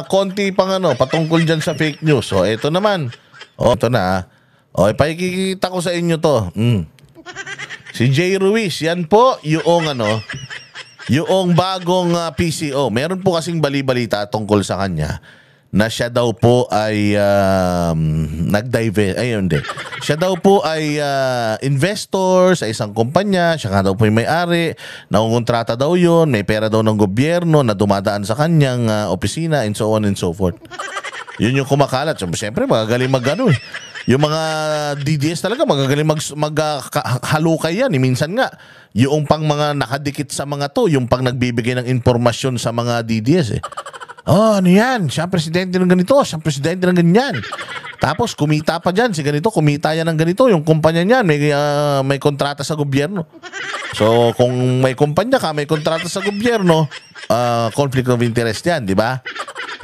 Konti pang patungkol dyan sa fake news. O, ito naman. O, ito na. O, ipakikita ko sa inyo to. Si Jay Ruiz, yan po yung yung bagong PCO. Meron po kasing bali-balita tungkol sa kanya na siya daw po ay nag-divest. Ayun, hindi. Siya daw po ay investor sa isang kumpanya. Siya nga daw po yung may-ari. Nangungontrata daw yun. May pera daw ng gobyerno na dumadaan sa kanyang opisina and so on and so forth. Yun yung kumakalat. Siyempre, magagaling mag-ano eh. Yung mga DDS talaga magagaling maghalukay yan. Minsan nga, yung pang mga nakadikit sa mga to, yung pang nagbibigay ng informasyon sa mga DDS eh. Oh, ano yan? Siya presidente ng ganito, siya presidente ng ganyan. Tapos kumita pa dyan, si ganito, kumita yan ng ganito. Yung kumpanya niyan, may kontrata sa gobyerno. So, kung may kumpanya ka, may kontrata sa gobyerno, conflict of interest yan, di ba?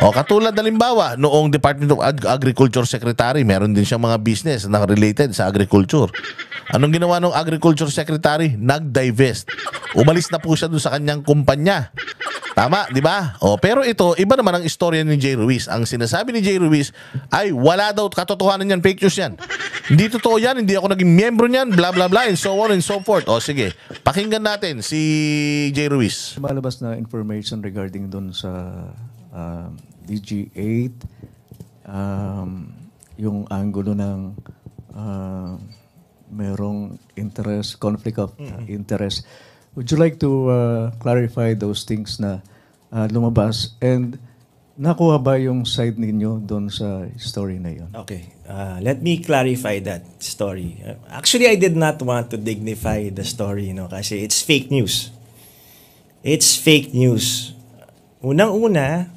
O, katulad halimbawa, noong Department of Agriculture Secretary, meron din siyang mga business na related sa agriculture. Anong ginawa ng Agriculture Secretary? Nag-divest. Umalis na po siya doon sa kanyang kumpanya. Tama, di ba? O, pero ito, iba naman ang istorya ni Jay Ruiz. Ang sinasabi ni Jay Ruiz ay wala daw katotohanan yan, fake news yan. Hindi totoo yan, hindi ako naging miyembro niyan, blah blah blah, and so on and so forth. O, sige, pakinggan natin si Jay Ruiz. Malabas na information regarding doon sa DG8, yung angulo ng merong interest, conflict of interest. Would you like to clarify those things na lumabas? And nakuha ba yung side ninyo doon sa story na yun? Okay. Let me clarify that story. Actually, I did not want to dignify the story, kasi it's fake news. It's fake news. Unang-una,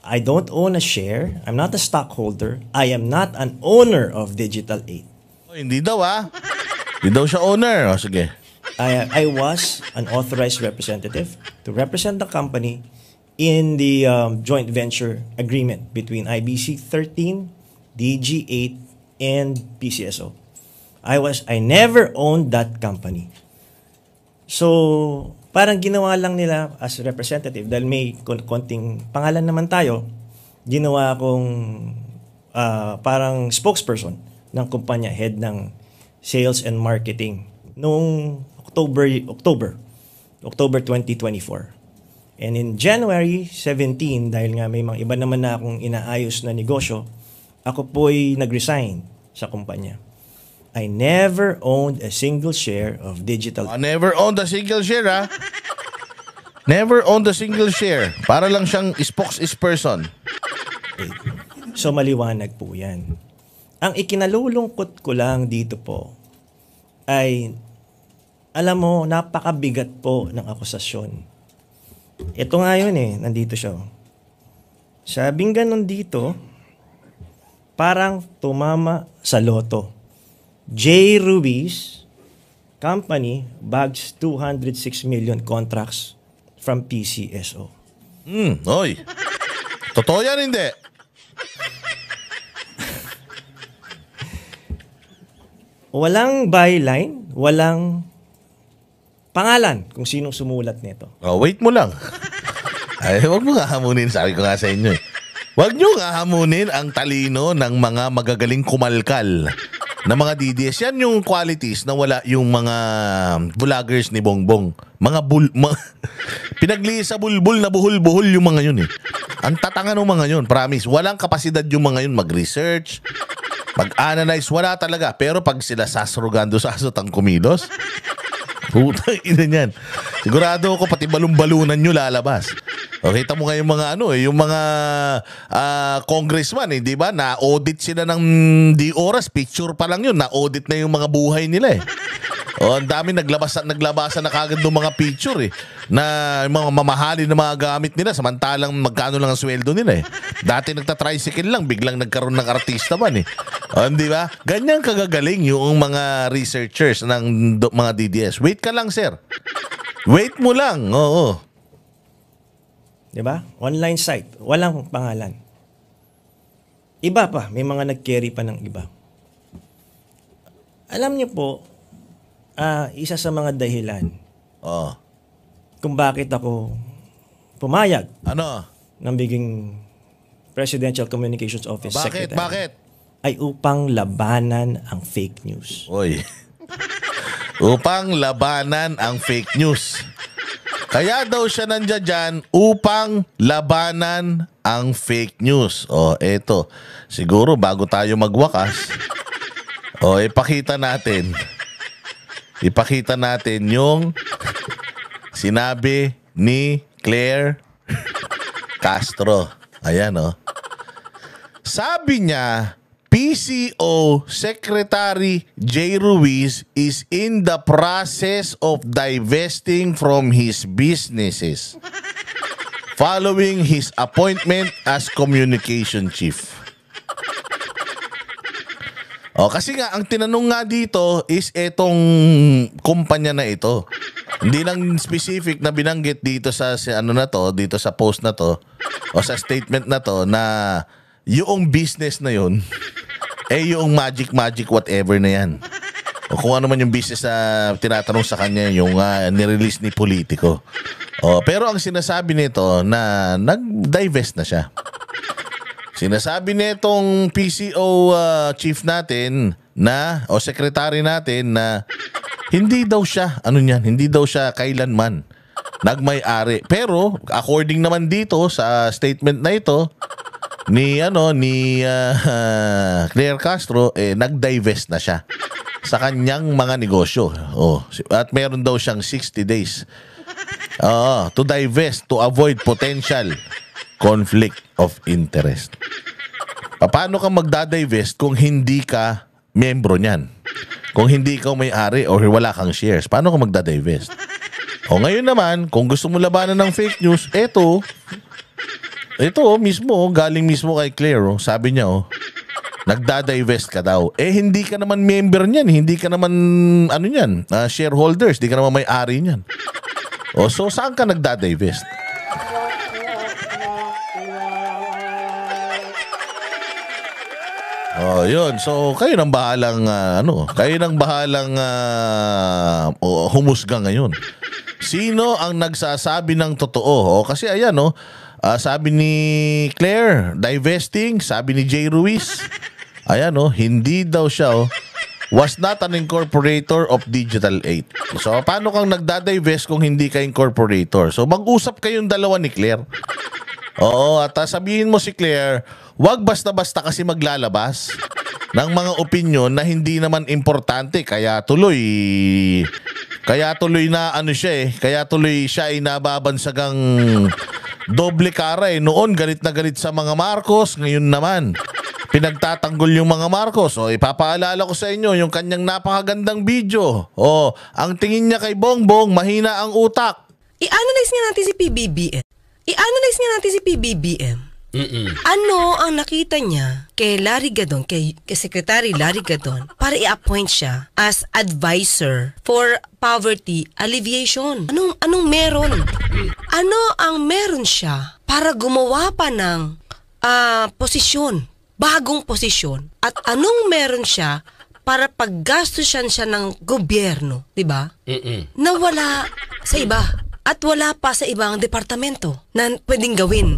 I don't own a share. I'm not a stockholder. I am not an owner of Digital 8. Oh, hindi daw Hindi daw siya owner. O, sige. I was an authorized representative to represent the company in the joint venture agreement between IBC 13, DG8, and PCSO. I never owned that company. So, parang ginawa lang nila as representative dahil may konting pangalan naman tayo, ginawa akong parang spokesperson ng kumpanya, head ng sales and marketing noong October 2024. And in January 17, dahil nga may mga iba naman na akong inaayos na negosyo, ako po'y nag-resign sa kumpanya. I never owned a single share of Digital. Never owned a single share, Never owned a single share. Para lang siyang spokesperson. Okay. So maliwanag po yan. Ang ikinalulungkot ko lang dito po ay, alam mo, napakabigat po ng akusasyon. Ito nga yun nandito siya. Sabing ganun dito, parang tumama sa loto. Jay Ruiz Company bags 206 million contracts from PCSO. Oy. Totoo yan, hindi? Walang byline, walang pangalan kung sinong sumulat nito. Oh, wait mo lang. Ay, wag mo nga hamunin, sabi ko nga sa inyo Wag nyo nga hamunin ang talino ng mga magagaling kumalkal na mga DDS. Yan yung qualities na wala yung mga vloggers ni Bongbong. Pinaglihi sa bulbul na buhol-buhol yung mga yun Ang tatanga ng mga yun, promise. Walang kapasidad yung mga yun mag-research, mag-analyze, wala talaga. Pero pag sila sasrugando sa asotang kumilos, putang ina niyan. Sigurado ako pati balon-balunan nyo lalabas. O, kita mo nga yung mga yung mga congressman, di ba? Na-audit sila ng di oras, picture pa lang yun. Na-audit na yung mga buhay nila O, ang dami naglabasan na kagad ng mga picture na yung mga mamahalin na mga gamit nila samantalang magkano lang ang sweldo nila Dati nagta-tricycle lang, biglang nagkaroon ng artista man O, di ba? Ganyan kagagaling yung mga researchers ng mga DDS. Wait ka lang, sir. Wait mo lang. Oo. Diba? Online site, walang pangalan. Iba pa, may mga nag-carry pa ng iba. Alam niyo po, isa sa mga dahilan kung bakit ako pumayag Ano? ng biging Presidential Communications Office Bakit? Secretary Bakit? ay upang labanan ang fake news. Oy. Upang labanan ang fake news. Kaya daw siya nandiyan dyan upang labanan ang fake news. O, eto. Siguro bago tayo magwakas, ipakita natin. Ipakita natin yung sinabi ni Claire Castro. Ayan, Sabi niya, PCO Secretary J. Ruiz is in the process of divesting from his businesses following his appointment as communication chief. Kasi nga, ang tinanong nga dito is etong kumpanya na ito. Hindi lang specific na binanggit dito sa dito sa post na to o sa statement na to na yung business na yun yung magic whatever na yan. O kung ano man yung business na tinatanong sa kanya yung nirelease ni politiko. Pero ang sinasabi nito na nag-divest na siya. Sinasabi nitong PCO chief natin o secretary natin na hindi daw siya hindi daw siya kailanman nagmay-ari. Pero according naman dito sa statement na ito ni Claire Castro, nag-divest na siya sa kanyang mga negosyo. At meron daw siyang 60 days to divest to avoid potential conflict of interest. Paano ka magdadivest kung hindi ka miyembro niyan? Kung hindi ikaw may-ari or wala kang shares, paano ka magdadivest? Ngayon naman, kung gusto mo labanan ng fake news, ito mismo, galing mismo kay Claire, sabi niya, nagdadivest ka daw. Hindi ka naman member niyan, hindi ka naman, shareholders, hindi ka naman may-ari niyan. So saan ka nagdadivest? Yun. So, kayo nang bahalang, humusga ngayon. Sino ang nagsasabi ng totoo? Kasi ayan, sabi ni Claire, divesting. Sabi ni J. Ruiz, ayan, hindi daw siya, was not an incorporator of Digital 8. So, paano kang nagdadivest kung hindi ka incorporator? So, mag-usap kayong dalawa ni Claire. At sabihin mo si Claire, wag basta-basta kasi maglalabas ng mga opinion na hindi naman importante. Kaya tuloy na kaya tuloy siya ay nababansagang doble kara. Noon galit na galit sa mga Marcos, ngayon naman pinagtatanggol yung mga Marcos. Ipapaalala ko sa inyo yung kanyang napakagandang video. Ang tingin niya kay Bongbong, mahina ang utak. I-analyze nga natin si PBBM. Ano ang nakita niya kay Larry Gadon, kay Secretary Larry Gadon, para i-appoint siya as advisor for poverty alleviation? Anong meron? Ano ang meron siya para gumawa pa ng posisyon, bagong posisyon? At anong meron siya para paggastusan siya ng gobyerno, di ba? Na wala sa iba at wala pa sa ibang departamento na pwedeng gawin.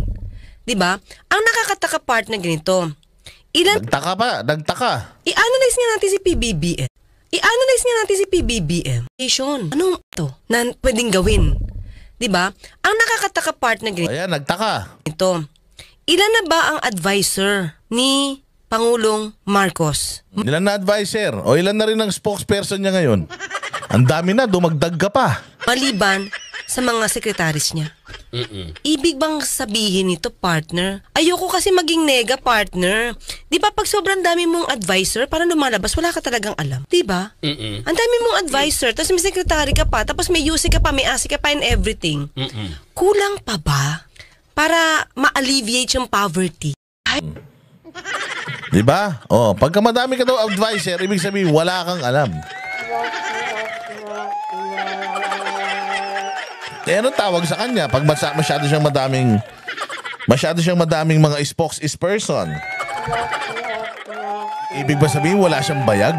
Diba? Ang nakakataka part na ganito, Nagtaka. I-analyze nga natin si PBBM. Anong ito na pwedeng gawin? Diba? Ang nakakataka part na ganito. Ayan, nagtaka. Ilan na ba ang advisor ni Pangulong Marcos? Ilan na advisor? Ilan na rin ang spokesperson niya ngayon? Ang dami na, dumagdag ka pa. Maliban sa mga sekretaris niya. Ibig bang sabihin nito, partner? Ayoko kasi maging nega, partner. Di ba pag sobrang dami mong advisor, para lumalabas, wala ka talagang alam. Di ba? Ang dami mong advisor, tapos may secretary ka pa, tapos may UC ka pa, may ASI ka pa, and everything. Kulang pa ba para ma-alleviate yung poverty? Di ba? Pagka madami ka daw advisor, ibig sabihin wala kang alam. Anong tawag sa kanya pag masyado siyang madaming mga spokesperson? Ibig ba sabihin wala siyang bayag?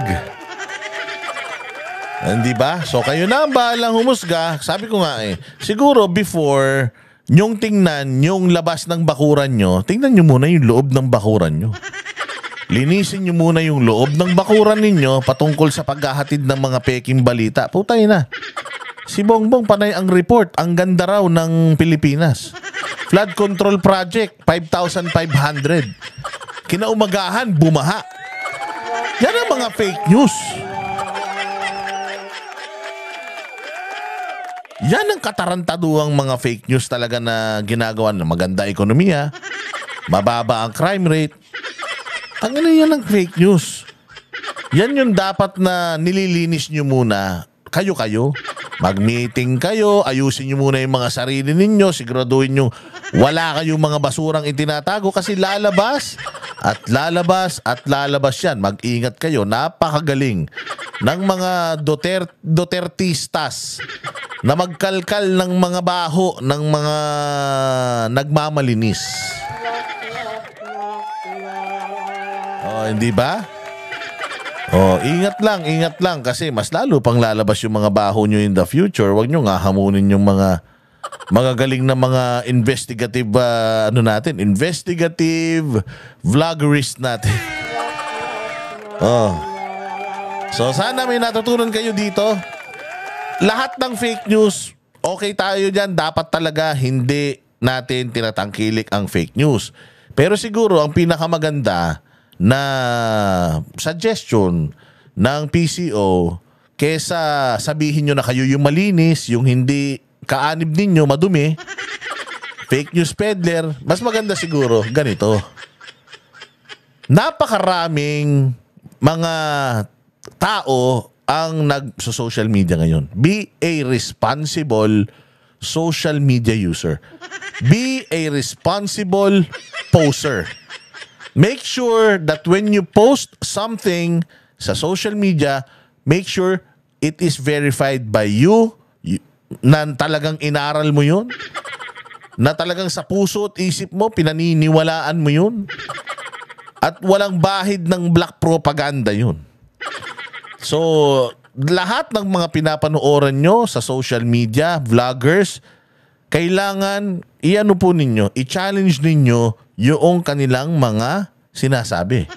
Hindi ba? So kayo na ang bahalang humusga. Sabi ko nga siguro before yung tingnan yung labas ng bakuran nyo, tingnan nyo muna yung loob ng bakuran nyo. Linisin nyo muna yung loob ng bakuran ninyo patungkol sa paghahatid ng mga peking balita. Putay na. Si Bongbong panay ang report. Ang ganda raw ng Pilipinas. Flood control project, 5,500. Kinaumagahan, bumaha. Yan ang mga fake news. Yan ang katarantaduang mga fake news talaga na ginagawa ng maganda ekonomiya, mababa ang crime rate. Ang yan ang fake news. Yan yung dapat na nililinis nyo muna. Kayo-kayo. Mag-meeting kayo, ayusin nyo muna yung mga sarili ninyo, siguraduhin nyo wala kayong mga basurang itinatago kasi lalabas at lalabas at lalabas yan. Mag-ingat kayo. Napakagaling ng mga Dutertistas na magkalkal ng mga baho ng mga nagmamalinis. Oh, hindi ba? Oh, ingat lang kasi mas lalo pang lalabas yung mga baho nyo in the future. Huwag nyo nga hamunin yung mga magagaling na mga investigative investigative vloggerist natin. Oh. So sana may natutunan kayo dito. Lahat ng fake news, okay tayo dyan. Dapat talaga hindi natin tinatangkilik ang fake news. Pero siguro ang pinakamaganda na suggestion ng PCO kesa sabihin nyo na kayo yung malinis, yung hindi kaanib ninyo madumi, fake news peddler, mas maganda siguro ganito. Napakaraming mga tao ang nag-social media ngayon. Be a responsible social media user. Be a responsible poster. Make sure that when you post something sa social media, make sure it is verified by you, na talagang inaral mo yun, na talagang sa puso at isip mo, pinaniniwalaan mo yun, at walang bahid ng black propaganda yun. So, lahat ng mga pinapanooran nyo sa social media, vloggers, kailangan i-ano po ninyo, i-challenge ninyo yung kanilang mga sinasabi.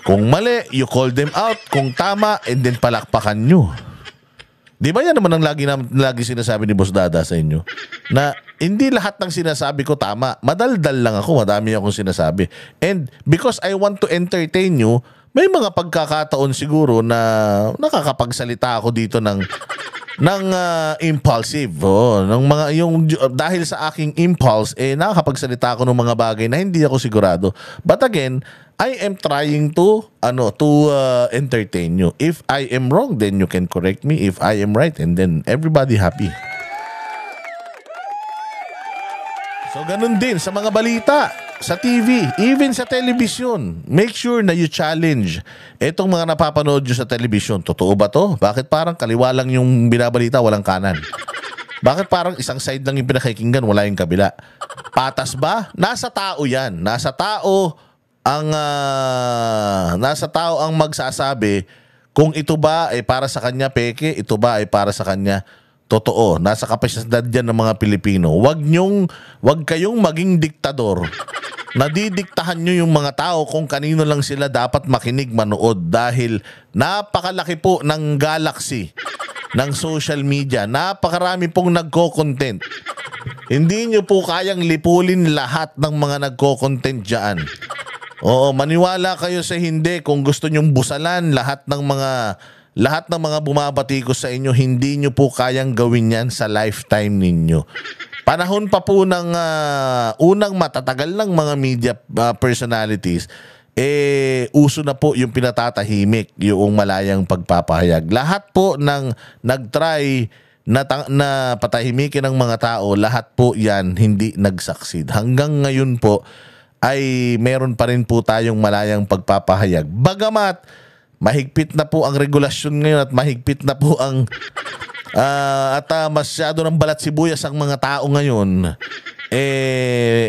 Kung mali, you call them out. Kung tama, and then palakpakan nyo. Di ba yan naman ang lagi sinasabi ni Boss Dada sa inyo? Na hindi lahat ng sinasabi ko tama. Madaldal lang ako, madami akong sinasabi. And because I want to entertain you, may mga pagkakataon siguro na nakakapagsalita ako dito ng impulsive. Dahil sa aking impulse, nakakapagsalita ako ng mga bagay na hindi ako sigurado. But again, I am trying to entertain you. If I am wrong, then you can correct me. If I am right, and then everybody happy. So ganun din sa mga balita, sa TV, even sa television. Make sure na you challenge etong mga napapanood nyo sa television. Totoo ba to? Bakit parang kaliwa lang yung binabalita, walang kanan? Bakit parang isang side lang yung pinakikinggan, wala yung kabila? Patas ba? Nasa tao yan. Nasa tao ang magsasabi kung ito ba ay para sa kanya peke, ito ba ay para sa kanya totoo. Nasa kapasidad yan ng mga Pilipino. Huwag kayong maging diktador. Nadidiktahan nyo yung mga tao kung kanino lang sila dapat makinig, manood. Dahil napakalaki po ng galaxy ng social media. Napakarami pong nagko-content. Hindi nyo po kayang lipulin lahat ng mga nagko-content dyan. Oo, maniwala kayo sa hindi. Kung gusto nyong busalan lahat ng mga bumabatikos sa inyo, hindi nyo po kayang gawin yan sa lifetime ninyo. Panahon pa po ng unang matatagal ng mga media personalities, uso na po yung pinatatahimik, yung malayang pagpapahayag. Lahat po ng nagtry na patahimikin ng mga tao, lahat po yan hindi nag-succeed. Hanggang ngayon po ay meron pa rin po tayong malayang pagpapahayag. Bagamat mahigpit na po ang regulasyon ngayon at mahigpit na po ang masyado ng balat sibuyas ang mga tao ngayon,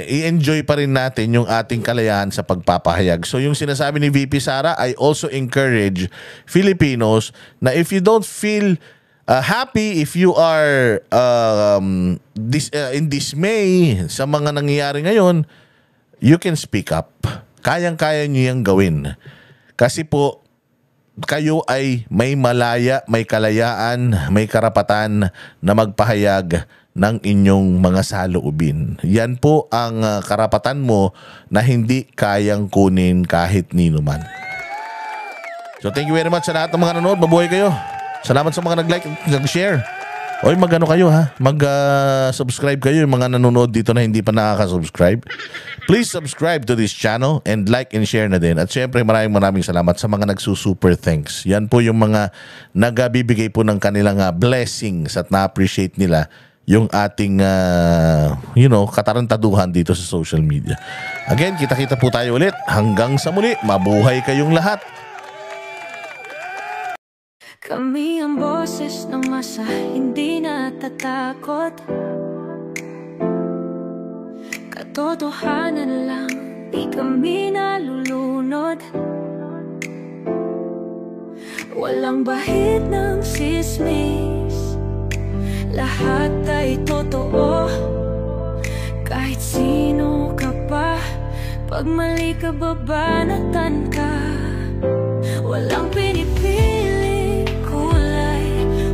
i-enjoy pa rin natin yung ating kalayahan sa pagpapahayag. So yung sinasabi ni VP Sara, I also encourage Filipinos na if you don't feel happy if you are in dismay sa mga nangyayari ngayon, you can speak up. Kayang-kaya nyo yung gawin. Kasi po, kayo ay may malaya, may kalayaan, may karapatan na magpahayag ng inyong mga saloobin. Yan po ang karapatan mo na hindi kayang kunin kahit nino man. So thank you very much sa lahat ng mga nanonood. Mabuhay kayo. Salamat sa mga nag-like at nag-share. Oy, mag-ano kayo ha? Mag-subscribe kayo yung mga nanonood dito na hindi pa nakaka-subscribe. Please subscribe to this channel and like and share na din. At syempre maraming salamat sa mga nagsusuper thanks. Yan po yung mga nagbibigay po ng kanilang blessings at na-appreciate nila yung ating katarantaduhan dito sa social media. Again, kita-kita po tayo ulit. Hanggang sa muli, mabuhay kayong lahat. Kami ang boses ng masa, hindi natatakot. Katotohanan lang, di kami nalulunod. Walang bahid ng sismis, lahat ay totoo. Kahit sino ka pa, pag mali ka babanatan ka. Walang pinipili kulay,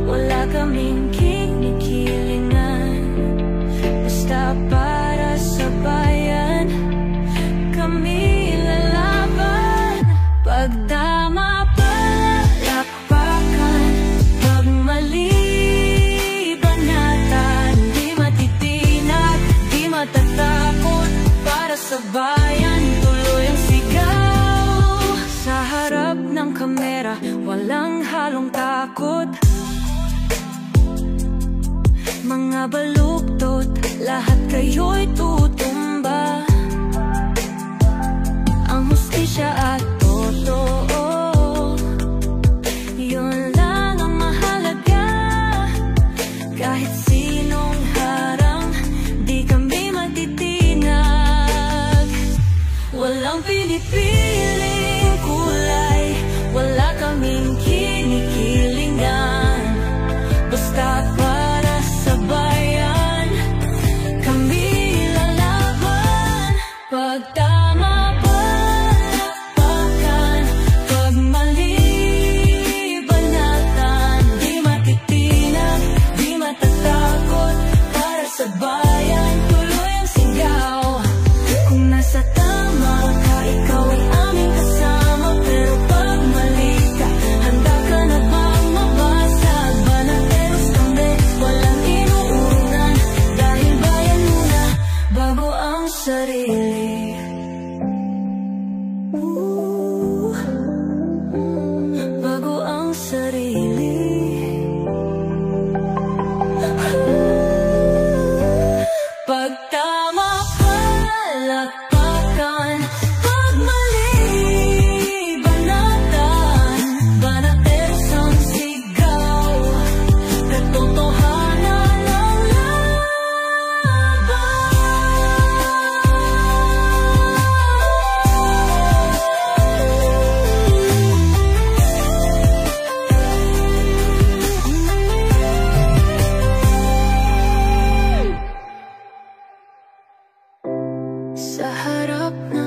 wala kaming kinikilingan. Basta para sa bayan, kami lalaban. Pag tama palakpakan, pag mali matatakot para sa bayan, tuloy ang sigaw. Sa harap ng kamera, walang halong takot. Mga baluktot, lahat kayo'y tutumba. Ang hustisya at totoo, yun lang ang mahalaga. Kahit sinong harang, di kami matitinag. Walang pinipiling kulay, wala kaming kinikilingan. Basta para sa bayan, kami lalaban. Pag tama palakpakan, pag mali banatan. Di matitinag, di matatakot para sa bayan, tuloy ang sigaw. Kung nasa tama ka, ikaw ay aming kasama. Pero pag mali ka, handa ka na bang mabasag? Banateros kami, walang inuunan. Dahil bayan muna, bago ang sarili. Bago ang sarili. Pag tama palakpakan, pag mali banatan. Banateros ang sigaw, katotohanan ang laban. Sa harap ng